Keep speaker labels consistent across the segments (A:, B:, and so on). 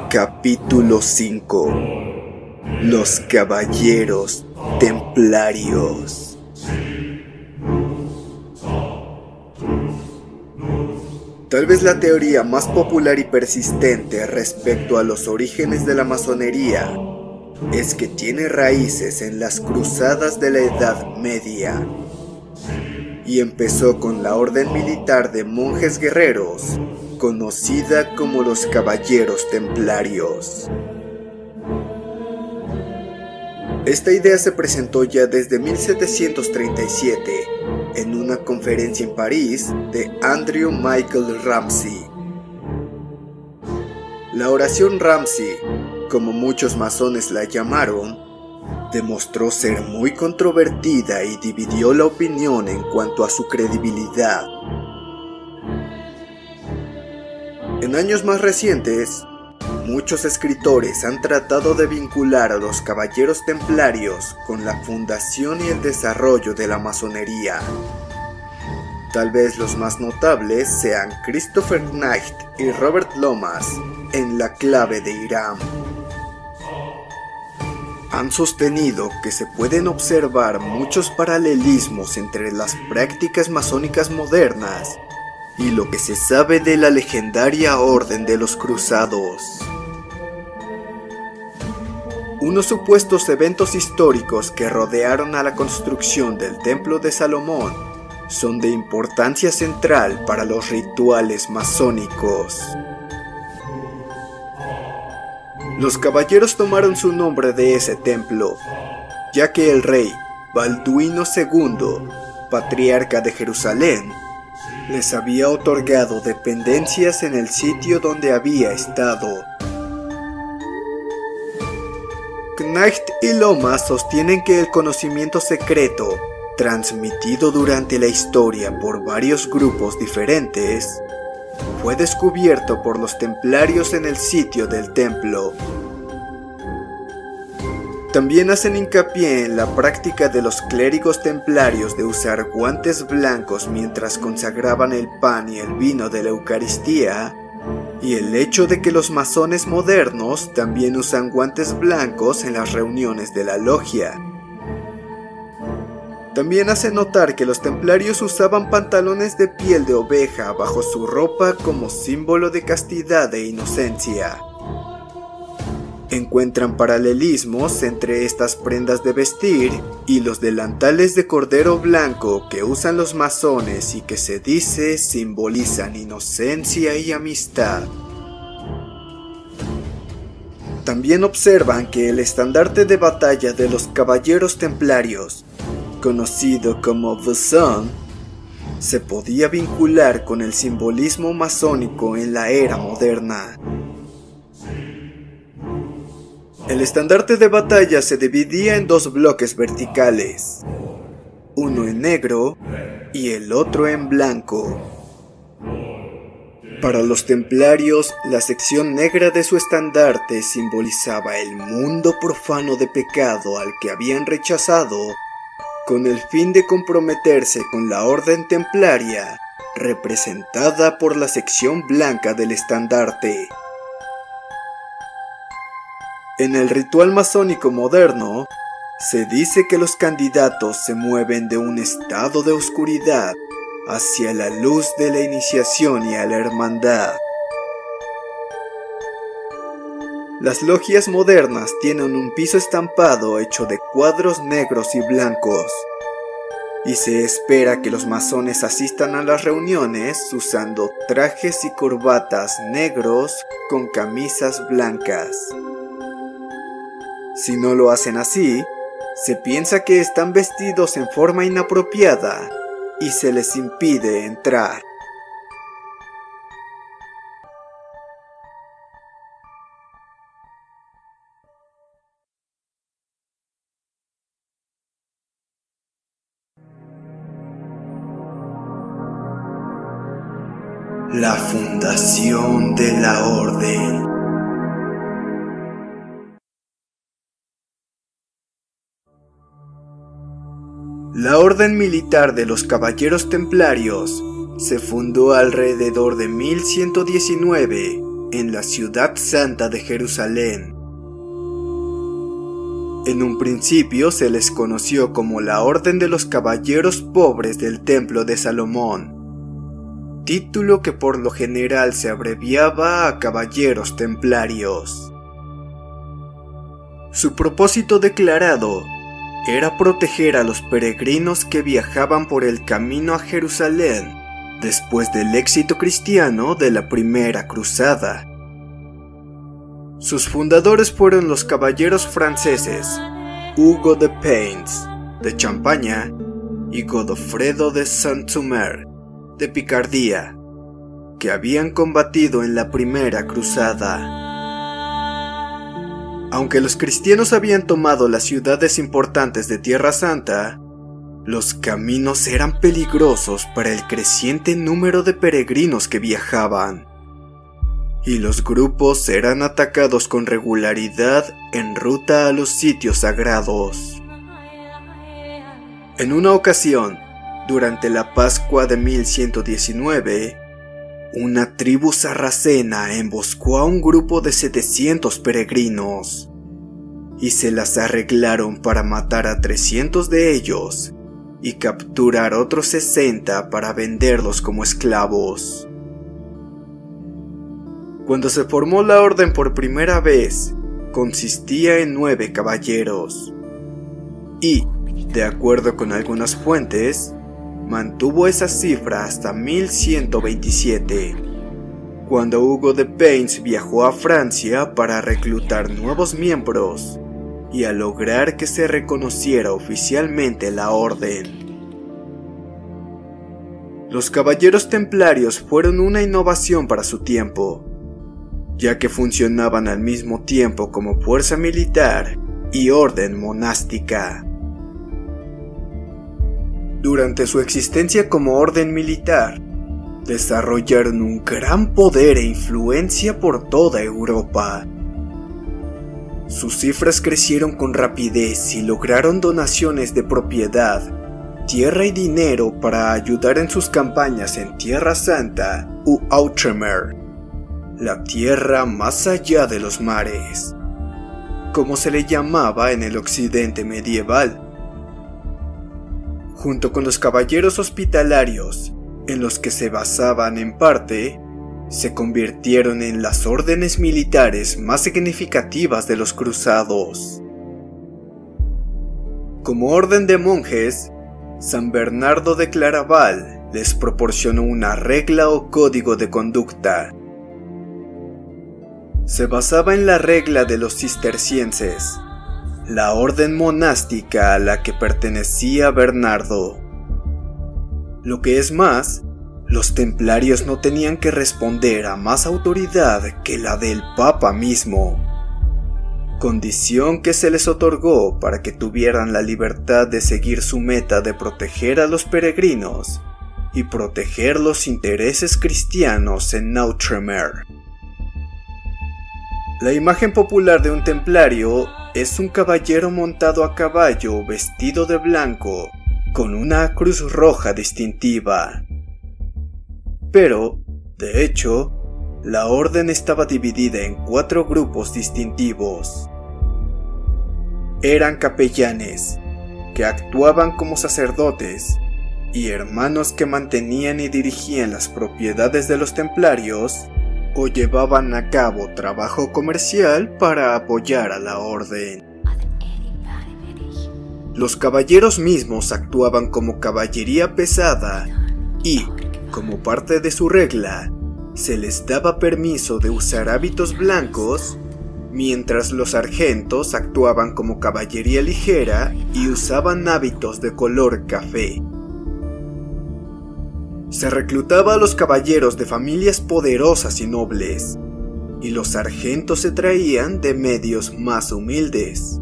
A: Capítulo 5. Los Caballeros Templarios. Tal vez la teoría más popular y persistente respecto a los orígenes de la masonería es que tiene raíces en las cruzadas de la Edad Media y empezó con la orden militar de monjes guerreros, conocida como los Caballeros Templarios. Esta idea se presentó ya desde 1737 en una conferencia en París de Andrew Michael Ramsey. La oración Ramsey, como muchos masones la llamaron, demostró ser muy controvertida y dividió la opinión en cuanto a su credibilidad. En años más recientes, muchos escritores han tratado de vincular a los Caballeros Templarios con la fundación y el desarrollo de la masonería. Tal vez los más notables sean Christopher Knight y Robert Lomas en La Clave de Irán. Han sostenido que se pueden observar muchos paralelismos entre las prácticas masónicas modernas y lo que se sabe de la legendaria Orden de los Cruzados. Unos supuestos eventos históricos que rodearon a la construcción del Templo de Salomón son de importancia central para los rituales masónicos. Los caballeros tomaron su nombre de ese templo, ya que el rey Balduino II, patriarca de Jerusalén, les había otorgado dependencias en el sitio donde había estado. Knight y Lomas sostienen que el conocimiento secreto, transmitido durante la historia por varios grupos diferentes, fue descubierto por los templarios en el sitio del templo. También hacen hincapié en la práctica de los clérigos templarios de usar guantes blancos mientras consagraban el pan y el vino de la Eucaristía, y el hecho de que los masones modernos también usan guantes blancos en las reuniones de la logia. También hace notar que los templarios usaban pantalones de piel de oveja bajo su ropa como símbolo de castidad e inocencia. Encuentran paralelismos entre estas prendas de vestir y los delantales de cordero blanco que usan los masones y que se dice simbolizan inocencia y amistad. También observan que el estandarte de batalla de los Caballeros Templarios, conocido como The Sun, se podía vincular con el simbolismo masónico en la era moderna. El estandarte de batalla se dividía en dos bloques verticales, uno en negro y el otro en blanco. Para los templarios, la sección negra de su estandarte simbolizaba el mundo profano de pecado al que habían rechazado, con el fin de comprometerse con la orden templaria, representada por la sección blanca del estandarte. En el ritual masónico moderno, se dice que los candidatos se mueven de un estado de oscuridad hacia la luz de la iniciación y a la hermandad. Las logias modernas tienen un piso estampado hecho de cuadros negros y blancos, y se espera que los masones asistan a las reuniones usando trajes y corbatas negros con camisas blancas. Si no lo hacen así, se piensa que están vestidos en forma inapropiada y se les impide entrar. La fundación de la orden. La orden militar de los Caballeros Templarios se fundó alrededor de 1119 en la ciudad santa de Jerusalén. En un principio se les conoció como la Orden de los Caballeros Pobres del Templo de Salomón, título que por lo general se abreviaba a Caballeros Templarios. Su propósito declarado era proteger a los peregrinos que viajaban por el camino a Jerusalén después del éxito cristiano de la Primera Cruzada. Sus fundadores fueron los caballeros franceses Hugo de Payns, de Champaña, y Godofredo de Saint-Omer, de Picardía, que habían combatido en la Primera Cruzada. Aunque los cristianos habían tomado las ciudades importantes de Tierra Santa, los caminos eran peligrosos para el creciente número de peregrinos que viajaban, y los grupos eran atacados con regularidad en ruta a los sitios sagrados. En una ocasión, durante la Pascua de 1119, una tribu sarracena emboscó a un grupo de 700 peregrinos, y se las arreglaron para matar a 300 de ellos y capturar otros 60 para venderlos como esclavos. Cuando se formó la orden por primera vez, consistía en 9 caballeros, y, de acuerdo con algunas fuentes, mantuvo esa cifra hasta 1127, cuando Hugo de Payns viajó a Francia para reclutar nuevos miembros y a lograr que se reconociera oficialmente la orden. Los caballeros templarios fueron una innovación para su tiempo, ya que funcionaban al mismo tiempo como fuerza militar y orden monástica. Durante su existencia como orden militar, desarrollaron un gran poder e influencia por toda Europa. Sus cifras crecieron con rapidez y lograron donaciones de propiedad, tierra y dinero para ayudar en sus campañas en Tierra Santa u Outremer, la tierra más allá de los mares, como se le llamaba en el occidente medieval. Junto con los caballeros hospitalarios, en los que se basaban en parte, se convirtieron en las órdenes militares más significativas de los cruzados. Como orden de monjes, San Bernardo de Claraval les proporcionó una regla o código de conducta. Se basaba en la regla de los cistercienses, la orden monástica a la que pertenecía Bernardo. Lo que es más, los templarios no tenían que responder a más autoridad que la del Papa mismo, condición que se les otorgó para que tuvieran la libertad de seguir su meta de proteger a los peregrinos y proteger los intereses cristianos en Outremer. La imagen popular de un templario es un caballero montado a caballo vestido de blanco con una cruz roja distintiva. Pero, de hecho, la orden estaba dividida en 4 grupos distintivos. Eran capellanes, que actuaban como sacerdotes, y hermanos que mantenían y dirigían las propiedades de los templarios, o llevaban a cabo trabajo comercial para apoyar a la orden. Los caballeros mismos actuaban como caballería pesada y, como parte de su regla, se les daba permiso de usar hábitos blancos, mientras los sargentos actuaban como caballería ligera y usaban hábitos de color café. Se reclutaba a los caballeros de familias poderosas y nobles, y los sargentos se traían de medios más humildes.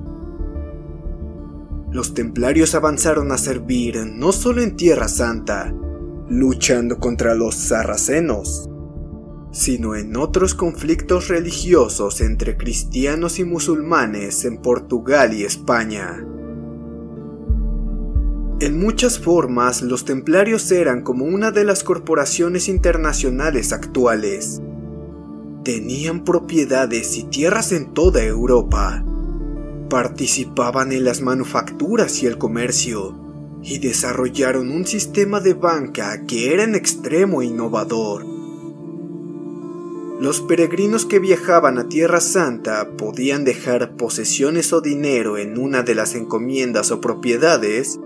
A: Los templarios avanzaron a servir no solo en Tierra Santa, luchando contra los sarracenos, sino en otros conflictos religiosos entre cristianos y musulmanes en Portugal y España. En muchas formas, los templarios eran como una de las corporaciones internacionales actuales. Tenían propiedades y tierras en toda Europa. Participaban en las manufacturas y el comercio, y desarrollaron un sistema de banca que era en extremo innovador. Los peregrinos que viajaban a Tierra Santa podían dejar posesiones o dinero en una de las encomiendas o propiedades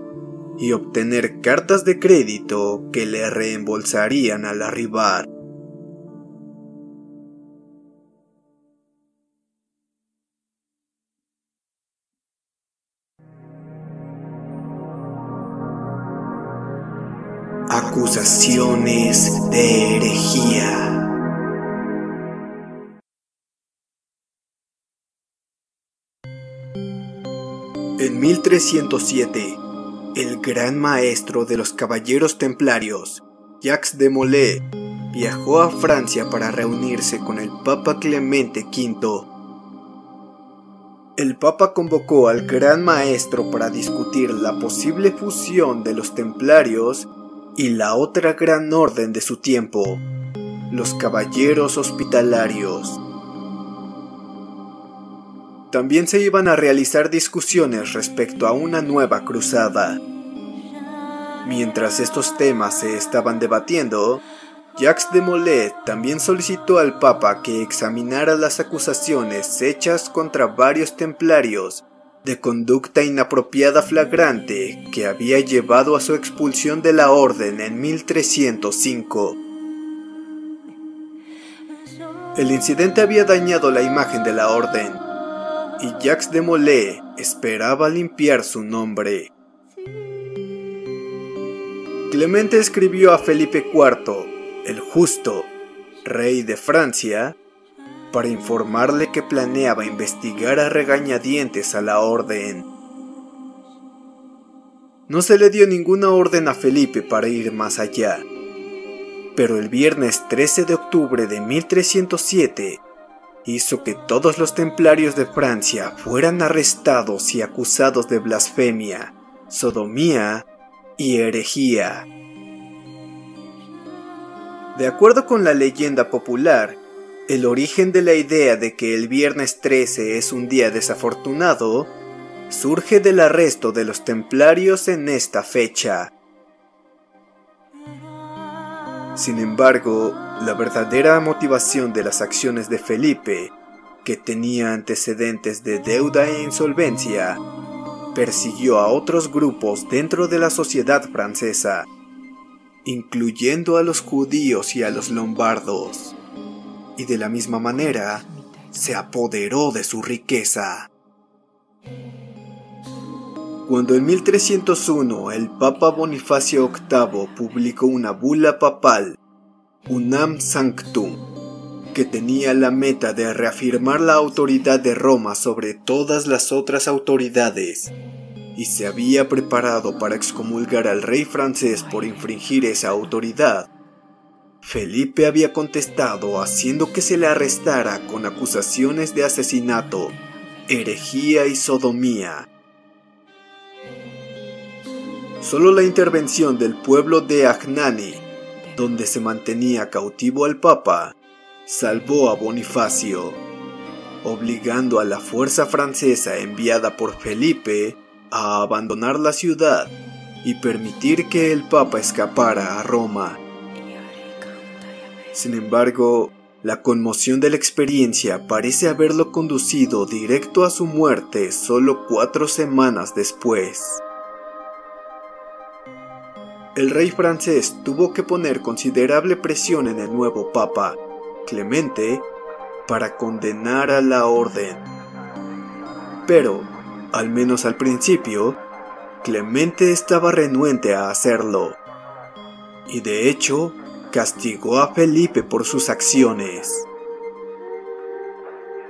A: y obtener cartas de crédito que le reembolsarían al arribar. Acusaciones de herejía. En 1307, el gran maestro de los caballeros templarios, Jacques de Molay, viajó a Francia para reunirse con el Papa Clemente V. El Papa convocó al gran maestro para discutir la posible fusión de los templarios y la otra gran orden de su tiempo, los caballeros hospitalarios. También se iban a realizar discusiones respecto a una nueva cruzada. Mientras estos temas se estaban debatiendo, Jacques de Molay también solicitó al Papa que examinara las acusaciones hechas contra varios templarios de conducta inapropiada flagrante que había llevado a su expulsión de la orden en 1305. El incidente había dañado la imagen de la orden, y Jacques de Molay esperaba limpiar su nombre. Clemente escribió a Felipe IV, el Justo, rey de Francia, para informarle que planeaba investigar a regañadientes a la orden. No se le dio ninguna orden a Felipe para ir más allá, pero el viernes 13 de octubre de 1307 hizo que todos los templarios de Francia fueran arrestados y acusados de blasfemia, sodomía y herejía. De acuerdo con la leyenda popular, el origen de la idea de que el viernes 13 es un día desafortunado surge del arresto de los templarios en esta fecha. Sin embargo, la verdadera motivación de las acciones de Felipe, que tenía antecedentes de deuda e insolvencia, persiguió a otros grupos dentro de la sociedad francesa, incluyendo a los judíos y a los lombardos, y de la misma manera se apoderó de su riqueza. Cuando en 1301 el Papa Bonifacio VIII publicó una bula papal, Unam Sanctum, que tenía la meta de reafirmar la autoridad de Roma sobre todas las otras autoridades, y se había preparado para excomulgar al rey francés por infringir esa autoridad, Felipe había contestado haciendo que se le arrestara con acusaciones de asesinato, herejía y sodomía. Solo la intervención del pueblo de Agnani, donde se mantenía cautivo al Papa, salvó a Bonifacio, obligando a la fuerza francesa enviada por Felipe a abandonar la ciudad y permitir que el Papa escapara a Roma. Sin embargo, la conmoción de la experiencia parece haberlo conducido directo a su muerte solo 4 semanas después. El rey francés tuvo que poner considerable presión en el nuevo Papa, Clemente, para condenar a la orden. Pero, al menos al principio, Clemente estaba renuente a hacerlo, y de hecho, castigó a Felipe por sus acciones.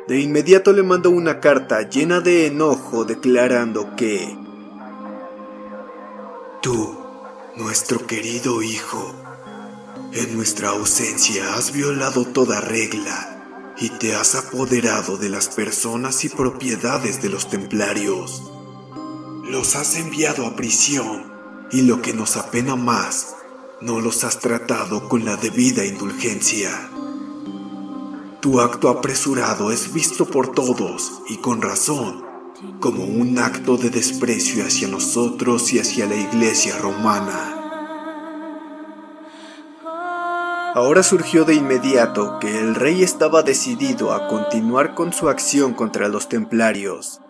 A: De inmediato le mandó una carta llena de enojo declarando que tú, nuestro querido hijo, en nuestra ausencia has violado toda regla y te has apoderado de las personas y propiedades de los templarios. Los has enviado a prisión Y lo que nos apena más, no los has tratado con la debida indulgencia. Tu acto apresurado es visto por todos, y con razón, como un acto de desprecio hacia nosotros y hacia la Iglesia romana. Ahora surgió de inmediato que el rey estaba decidido a continuar con su acción contra los templarios,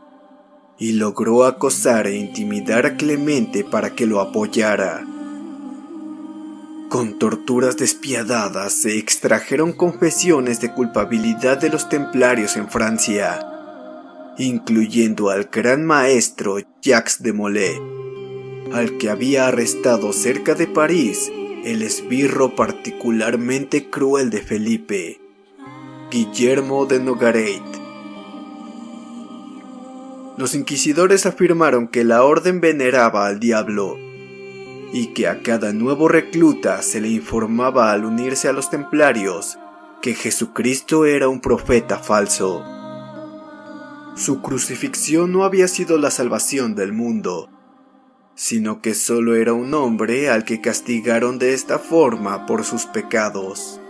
A: y logró acosar e intimidar a Clemente para que lo apoyara. Con torturas despiadadas se extrajeron confesiones de culpabilidad de los templarios en Francia, incluyendo al gran maestro Jacques de Molay, al que había arrestado cerca de París el esbirro particularmente cruel de Felipe, Guillermo de Nogaret. Los inquisidores afirmaron que la orden veneraba al diablo, y que a cada nuevo recluta se le informaba al unirse a los templarios que Jesucristo era un profeta falso. Su crucifixión no había sido la salvación del mundo, sino que solo era un hombre al que castigaron de esta forma por sus pecados.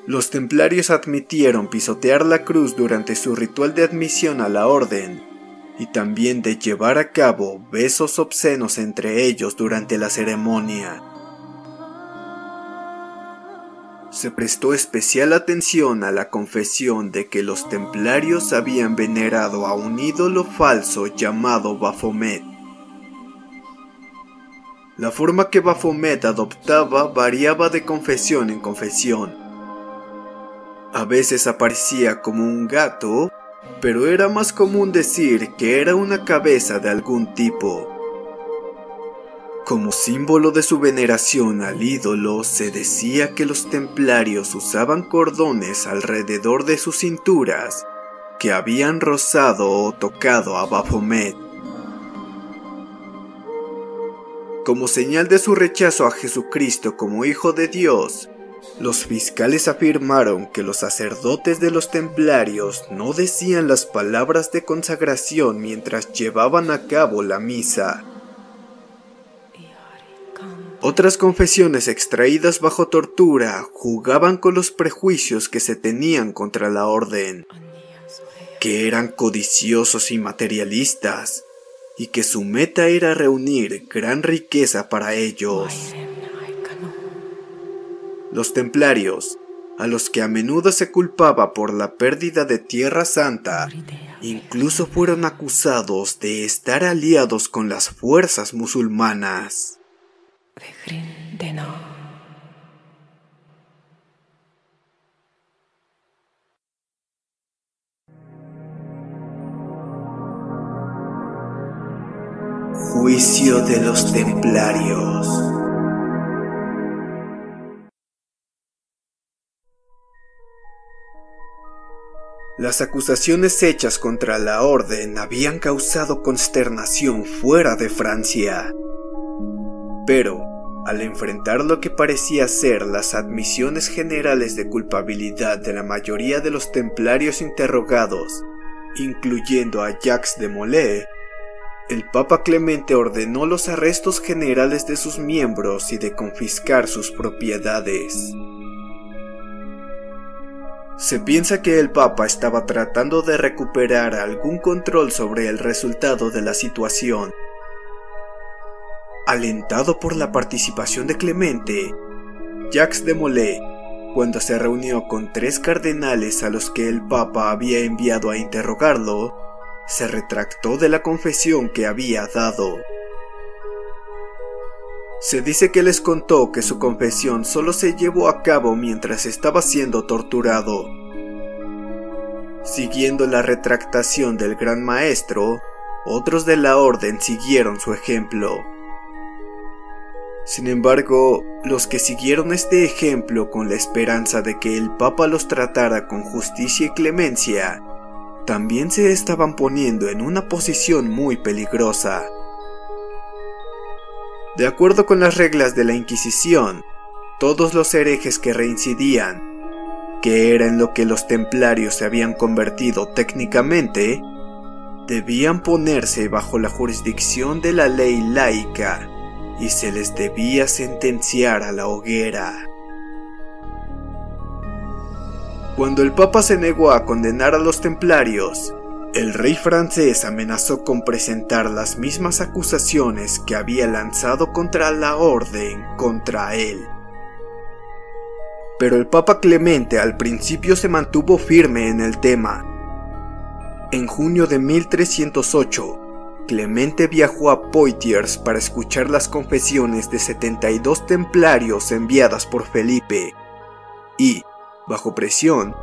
A: Los templarios admitieron pisotear la cruz durante su ritual de admisión a la orden, y también de llevar a cabo besos obscenos entre ellos durante la ceremonia. Se prestó especial atención a la confesión de que los templarios habían venerado a un ídolo falso llamado Baphomet. La forma que Baphomet adoptaba variaba de confesión en confesión. A veces aparecía como un gato, pero era más común decir que era una cabeza de algún tipo. Como símbolo de su veneración al ídolo, se decía que los templarios usaban cordones alrededor de sus cinturas que habían rozado o tocado a Baphomet. Como señal de su rechazo a Jesucristo como Hijo de Dios, los fiscales afirmaron que los sacerdotes de los templarios no decían las palabras de consagración mientras llevaban a cabo la misa. Otras confesiones extraídas bajo tortura jugaban con los prejuicios que se tenían contra la orden, que eran codiciosos y materialistas, y que su meta era reunir gran riqueza para ellos. Los templarios, a los que a menudo se culpaba por la pérdida de Tierra Santa, incluso fueron acusados de estar aliados con las fuerzas musulmanas. Juicio de los templarios. Las acusaciones hechas contra la orden habían causado consternación fuera de Francia. Pero, al enfrentar lo que parecía ser las admisiones generales de culpabilidad de la mayoría de los templarios interrogados, incluyendo a Jacques de Molay, el Papa Clemente ordenó los arrestos generales de sus miembros y de confiscar sus propiedades. Se piensa que el Papa estaba tratando de recuperar algún control sobre el resultado de la situación. Alentado por la participación de Clemente, Jacques de Molay, cuando se reunió con 3 cardenales a los que el Papa había enviado a interrogarlo, se retractó de la confesión que había dado. Se dice que les contó que su confesión solo se llevó a cabo mientras estaba siendo torturado. Siguiendo la retractación del Gran Maestro, otros de la orden siguieron su ejemplo. Sin embargo, los que siguieron este ejemplo con la esperanza de que el Papa los tratara con justicia y clemencia, también se estaban poniendo en una posición muy peligrosa. De acuerdo con las reglas de la Inquisición, todos los herejes que reincidían, que era en lo que los templarios se habían convertido técnicamente, debían ponerse bajo la jurisdicción de la ley laica y se les debía sentenciar a la hoguera. Cuando el Papa se negó a condenar a los templarios, el rey francés amenazó con presentar las mismas acusaciones que había lanzado contra la orden contra él. Pero el Papa Clemente al principio se mantuvo firme en el tema. En junio de 1308, Clemente viajó a Poitiers para escuchar las confesiones de 72 templarios enviadas por Felipe, y, bajo presión,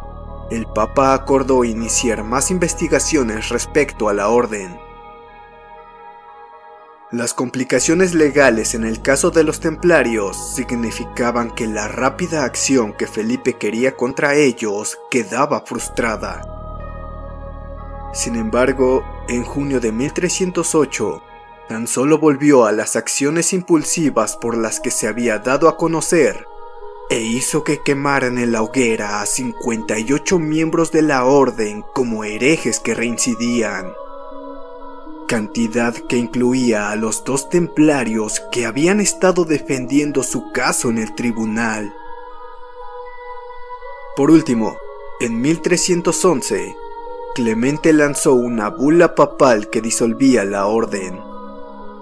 A: el Papa acordó iniciar más investigaciones respecto a la orden. Las complicaciones legales en el caso de los templarios significaban que la rápida acción que Felipe quería contra ellos quedaba frustrada. Sin embargo, en junio de 1308, tan solo volvió a las acciones impulsivas por las que se había dado a conocer e hizo que quemaran en la hoguera a 58 miembros de la orden como herejes que reincidían, cantidad que incluía a los 2 templarios que habían estado defendiendo su caso en el tribunal. Por último, en 1311, Clemente lanzó una bula papal que disolvía la orden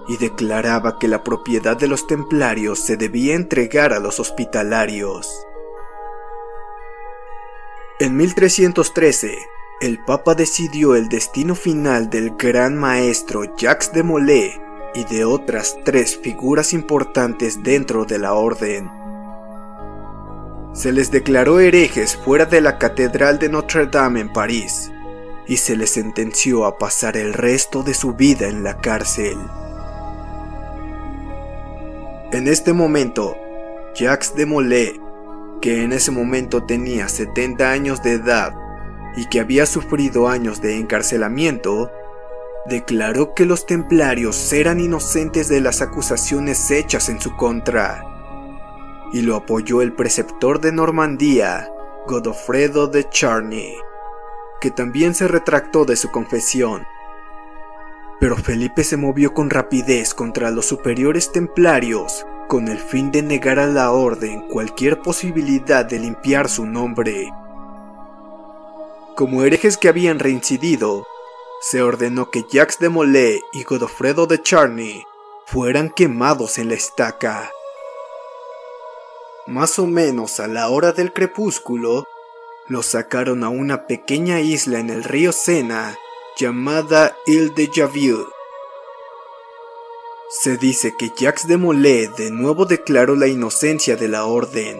A: y declaraba que la propiedad de los templarios se debía entregar a los hospitalarios. En 1313, el Papa decidió el destino final del gran maestro Jacques de Molay y de otras 3 figuras importantes dentro de la orden. Se les declaró herejes fuera de la Catedral de Notre Dame en París y se les sentenció a pasar el resto de su vida en la cárcel. En este momento, Jacques de Molay, que en ese momento tenía 70 años de edad y que había sufrido años de encarcelamiento, declaró que los templarios eran inocentes de las acusaciones hechas en su contra, y lo apoyó el preceptor de Normandía, Godofredo de Charny, que también se retractó de su confesión. Pero Felipe se movió con rapidez contra los superiores templarios con el fin de negar a la orden cualquier posibilidad de limpiar su nombre. Como herejes que habían reincidido, se ordenó que Jacques de Molay y Godofredo de Charny fueran quemados en la estaca. Más o menos a la hora del crepúsculo, los sacaron a una pequeña isla en el río Sena llamada Ile de Javier. Se dice que Jacques de Molay de nuevo declaró la inocencia de la orden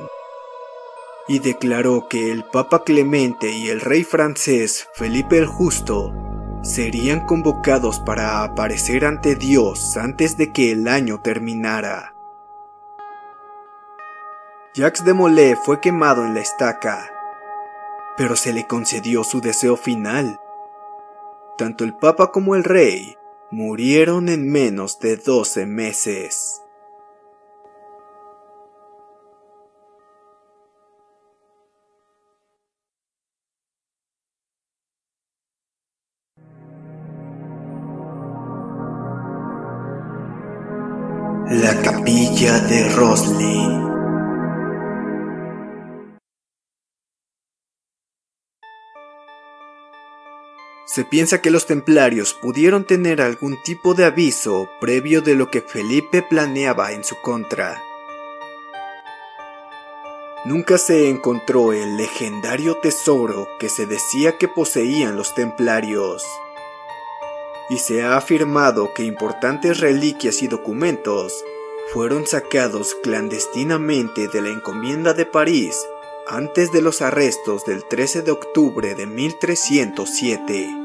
A: y declaró que el Papa Clemente y el rey francés Felipe el Justo serían convocados para aparecer ante Dios antes de que el año terminara. Jacques de Molay fue quemado en la estaca, pero se le concedió su deseo final. Tanto el Papa como el rey murieron en menos de 12 meses. La capilla de Rosslyn. Se piensa que los templarios pudieron tener algún tipo de aviso previo de lo que Felipe planeaba en su contra. Nunca se encontró el legendario tesoro que se decía que poseían los templarios, y se ha afirmado que importantes reliquias y documentos fueron sacados clandestinamente de la encomienda de París antes de los arrestos del 13 de octubre de 1307.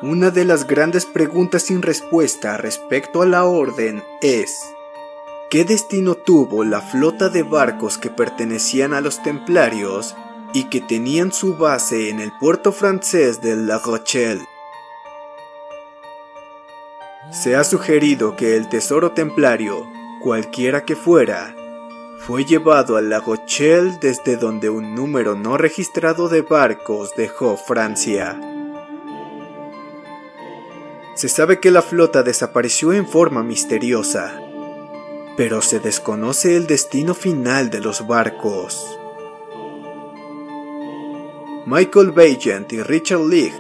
A: Una de las grandes preguntas sin respuesta respecto a la orden es: ¿qué destino tuvo la flota de barcos que pertenecían a los templarios y que tenían su base en el puerto francés de La Rochelle? Se ha sugerido que el tesoro templario, cualquiera que fuera, fue llevado a La Rochelle desde donde un número no registrado de barcos dejó Francia. Se sabe que la flota desapareció en forma misteriosa, pero se desconoce el destino final de los barcos. Michael Vaillant y Richard Leigh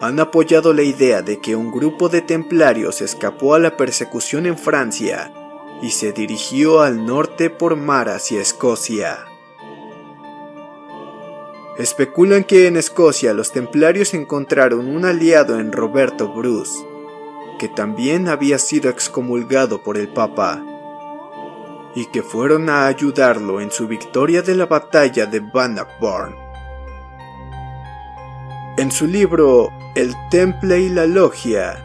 A: han apoyado la idea de que un grupo de templarios escapó a la persecución en Francia y se dirigió al norte por mar hacia Escocia. Especulan que en Escocia los templarios encontraron un aliado en Roberto Bruce, que también había sido excomulgado por el Papa, y que fueron a ayudarlo en su victoria de la batalla de Bannockburn. En su libro El Temple y la Logia,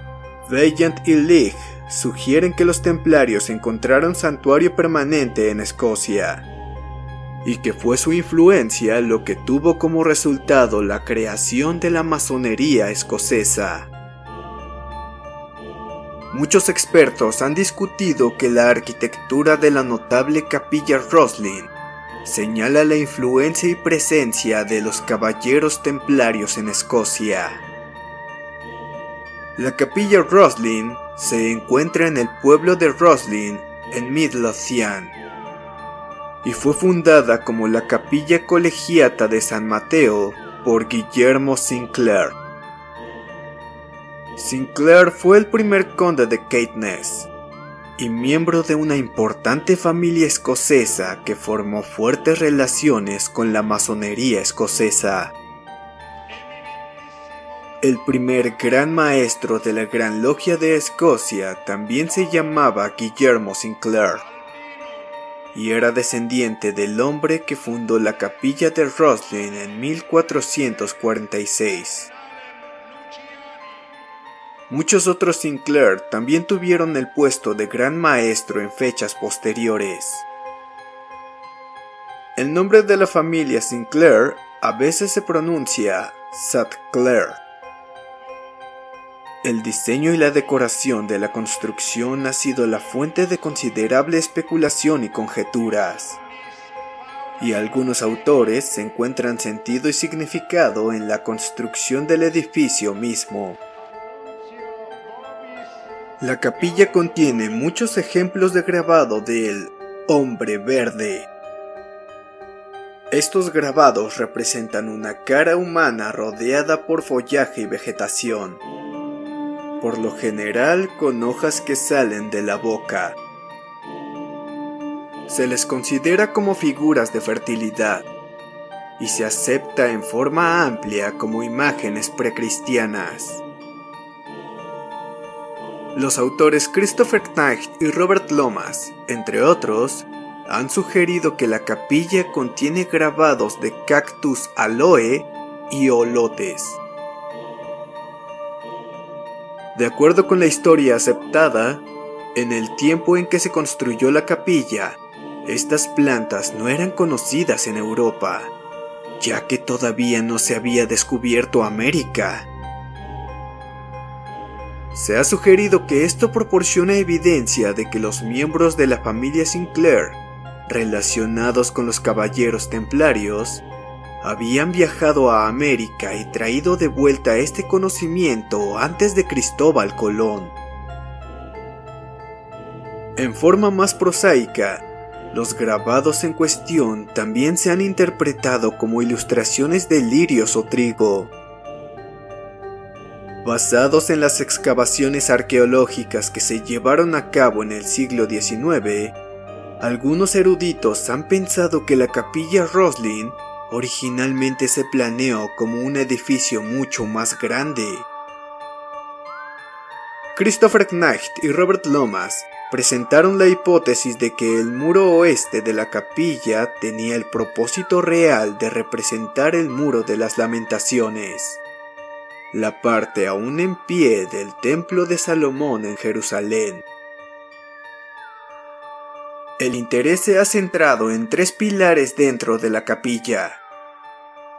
A: Vaillant y Leigh sugieren que los templarios encontraron santuario permanente en Escocia, y que fue su influencia lo que tuvo como resultado la creación de la masonería escocesa. Muchos expertos han discutido que la arquitectura de la notable capilla Roslin señala la influencia y presencia de los caballeros templarios en Escocia. La capilla Roslin se encuentra en el pueblo de Roslin, en Midlothian, y fue fundada como la capilla colegiata de San Mateo por Guillermo Sinclair. Sinclair fue el primer conde de Caithness y miembro de una importante familia escocesa que formó fuertes relaciones con la masonería escocesa. El primer gran maestro de la Gran Logia de Escocia también se llamaba Guillermo Sinclair, y era descendiente del hombre que fundó la capilla de Roslin en 1446. Muchos otros Sinclair también tuvieron el puesto de gran maestro en fechas posteriores. El nombre de la familia Sinclair a veces se pronuncia Satclair. El diseño y la decoración de la construcción ha sido la fuente de considerable especulación y conjeturas, y algunos autores encuentran sentido y significado en la construcción del edificio mismo. La capilla contiene muchos ejemplos de grabado del Hombre Verde. Estos grabados representan una cara humana rodeada por follaje y vegetación, por lo general con hojas que salen de la boca. Se les considera como figuras de fertilidad, y se acepta en forma amplia como imágenes precristianas. Los autores Christopher Knight y Robert Lomas, entre otros, han sugerido que la capilla contiene grabados de cactus aloe y olotes. De acuerdo con la historia aceptada, en el tiempo en que se construyó la capilla, estas plantas no eran conocidas en Europa, ya que todavía no se había descubierto América. Se ha sugerido que esto proporciona evidencia de que los miembros de la familia Sinclair, relacionados con los caballeros templarios, habían viajado a América y traído de vuelta este conocimiento antes de Cristóbal Colón. En forma más prosaica, los grabados en cuestión también se han interpretado como ilustraciones de lirios o trigo. Basados en las excavaciones arqueológicas que se llevaron a cabo en el siglo XIX, algunos eruditos han pensado que la capilla Roslin originalmente se planeó como un edificio mucho más grande. Christopher Knight y Robert Lomas presentaron la hipótesis de que el muro oeste de la capilla tenía el propósito real de representar el Muro de las Lamentaciones, la parte aún en pie del Templo de Salomón en Jerusalén. El interés se ha centrado en tres pilares dentro de la capilla,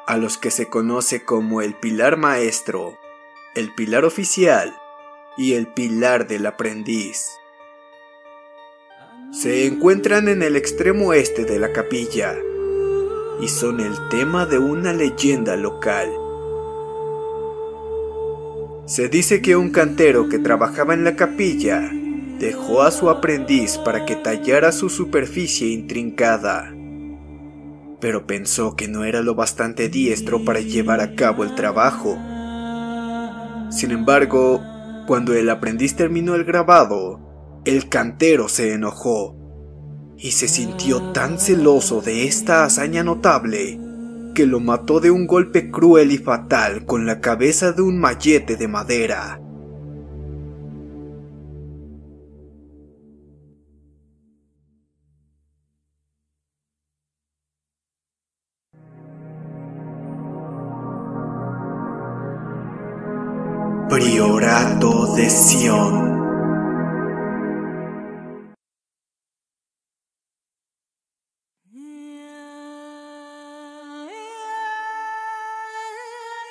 A: a los que se conoce como el pilar maestro, el pilar oficial y el pilar del aprendiz. Se encuentran en el extremo este de la capilla y son el tema de una leyenda local. Se dice que un cantero que trabajaba en la capilla dejó a su aprendiz para que tallara su superficie intrincada, pero pensó que no era lo bastante diestro para llevar a cabo el trabajo. Sin embargo, cuando el aprendiz terminó el grabado, el cantero se enojó y se sintió tan celoso de esta hazaña notable que lo mató de un golpe cruel y fatal con la cabeza de un mallete de madera. Priorato de Sion.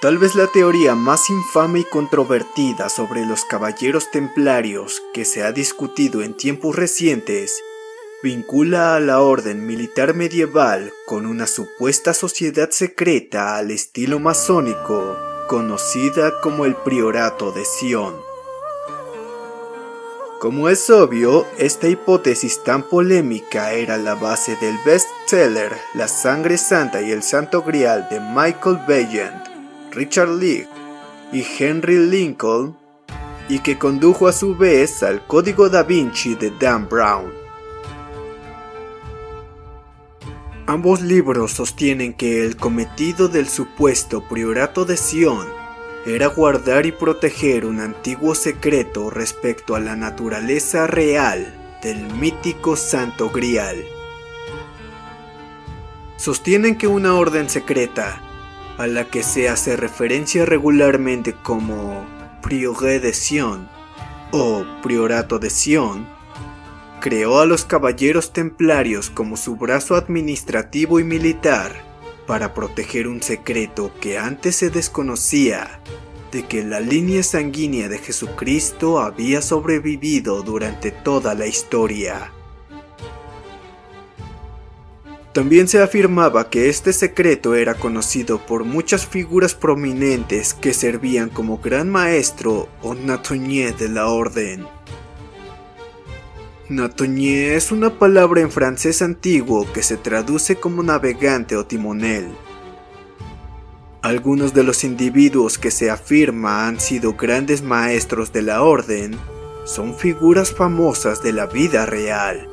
A: Tal vez la teoría más infame y controvertida sobre los caballeros templarios que se ha discutido en tiempos recientes vincula a la orden militar medieval con una supuesta sociedad secreta al estilo masónico, conocida como el Priorato de Sion. Como es obvio, esta hipótesis tan polémica era la base del bestseller La Sangre Santa y el Santo Grial de Michael Vaillant, Richard Leigh y Henry Lincoln, y que condujo a su vez al Código da Vinci de Dan Brown. Ambos libros sostienen que el cometido del supuesto Priorato de Sion era guardar y proteger un antiguo secreto respecto a la naturaleza real del mítico Santo Grial. Sostienen que una orden secreta, a la que se hace referencia regularmente como Prieuré de Sion o Priorato de Sion, creó a los caballeros templarios como su brazo administrativo y militar para proteger un secreto que antes se desconocía, de que la línea sanguínea de Jesucristo había sobrevivido durante toda la historia. También se afirmaba que este secreto era conocido por muchas figuras prominentes que servían como gran maestro o natonnier de la orden. Natonnier es una palabra en francés antiguo que se traduce como navegante o timonel. Algunos de los individuos que se afirma han sido grandes maestros de la orden son figuras famosas de la vida real,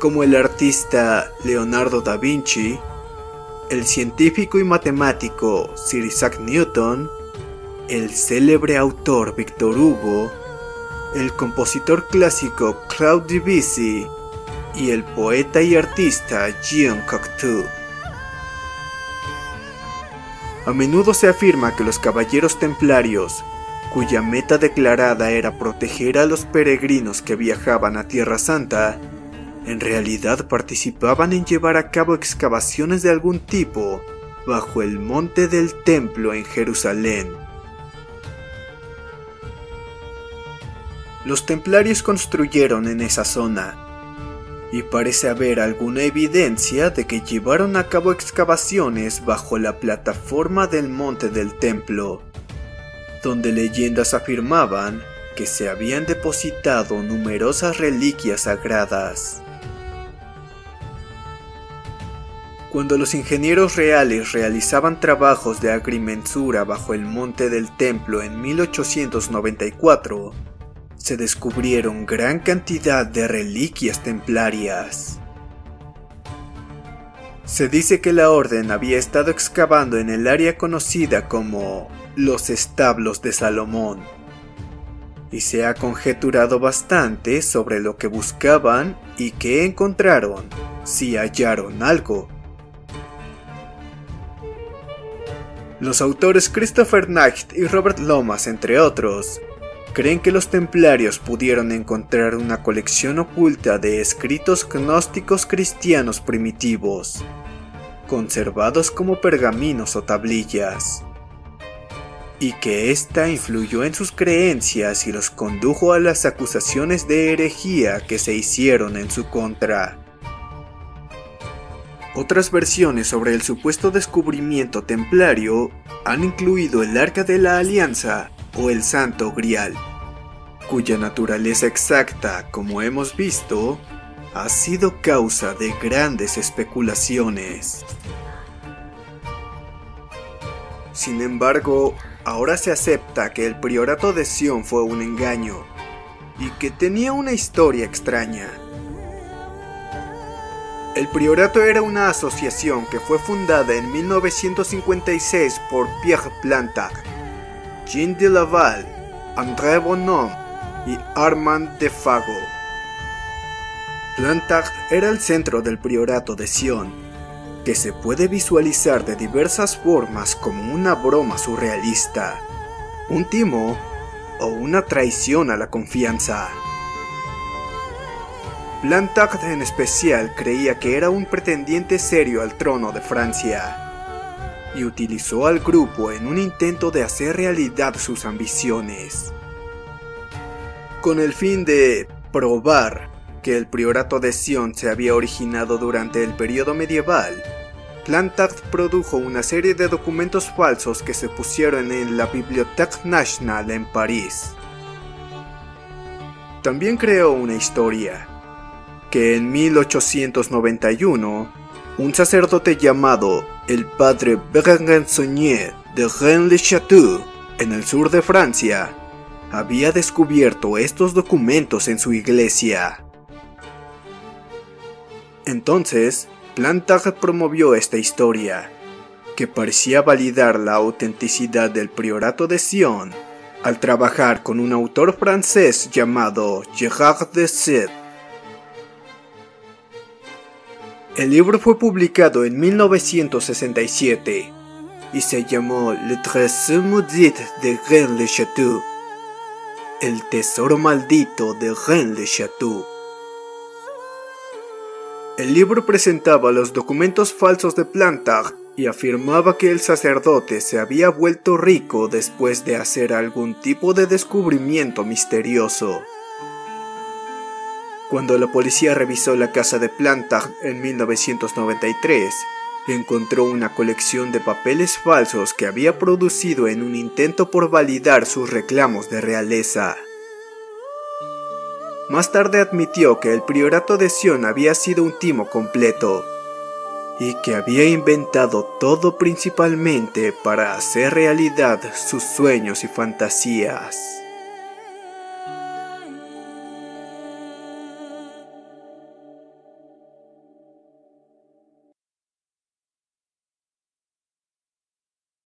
A: como el artista Leonardo da Vinci, el científico y matemático Sir Isaac Newton, el célebre autor Victor Hugo, el compositor clásico Claude Debussy y el poeta y artista Jean Cocteau. A menudo se afirma que los caballeros templarios, cuya meta declarada era proteger a los peregrinos que viajaban a Tierra Santa, en realidad participaban en llevar a cabo excavaciones de algún tipo bajo el monte del templo en Jerusalén. Los templarios construyeron en esa zona, y parece haber alguna evidencia de que llevaron a cabo excavaciones bajo la plataforma del monte del templo, donde leyendas afirmaban que se habían depositado numerosas reliquias sagradas. Cuando los ingenieros reales realizaban trabajos de agrimensura bajo el monte del templo en 1894, se descubrieron gran cantidad de reliquias templarias. Se dice que la orden había estado excavando en el área conocida como los establos de Salomón, y se ha conjeturado bastante sobre lo que buscaban y qué encontraron, si hallaron algo. Los autores Christopher Knight y Robert Lomas, entre otros, creen que los templarios pudieron encontrar una colección oculta de escritos gnósticos cristianos primitivos, conservados como pergaminos o tablillas, y que ésta influyó en sus creencias y los condujo a las acusaciones de herejía que se hicieron en su contra. Otras versiones sobre el supuesto descubrimiento templario han incluido el Arca de la Alianza o el Santo Grial, cuya naturaleza exacta, como hemos visto, ha sido causa de grandes especulaciones. Sin embargo, ahora se acepta que el priorato de Sion fue un engaño y que tenía una historia extraña. El priorato era una asociación que fue fundada en 1956 por Pierre Plantard, Jean de Laval, André Bonhomme y Armand de Fago. Plantard era el centro del priorato de Sion, que se puede visualizar de diversas formas como una broma surrealista, un timo o una traición a la confianza. Plantard en especial creía que era un pretendiente serio al trono de Francia, y utilizó al grupo en un intento de hacer realidad sus ambiciones. Con el fin de probar que el priorato de Sion se había originado durante el periodo medieval, Plantard produjo una serie de documentos falsos que se pusieron en la Bibliothèque Nationale en París. También creó una historia, que en 1891, un sacerdote llamado el padre Berenguer Saunier de Rennes-le-Château, en el sur de Francia, había descubierto estos documentos en su iglesia. Entonces, Plantard promovió esta historia, que parecía validar la autenticidad del priorato de Sion, al trabajar con un autor francés llamado Gérard de Sèvres. El libro fue publicado en 1967 y se llamó Le Trésor maudit de Rennes-le-Château, el tesoro maldito de Rennes-le-Château. El libro presentaba los documentos falsos de Plantard y afirmaba que el sacerdote se había vuelto rico después de hacer algún tipo de descubrimiento misterioso. Cuando la policía revisó la casa de Plantard en 1993, encontró una colección de papeles falsos que había producido en un intento por validar sus reclamos de realeza. Más tarde admitió que el priorato de Sion había sido un timo completo, y que había inventado todo principalmente para hacer realidad sus sueños y fantasías.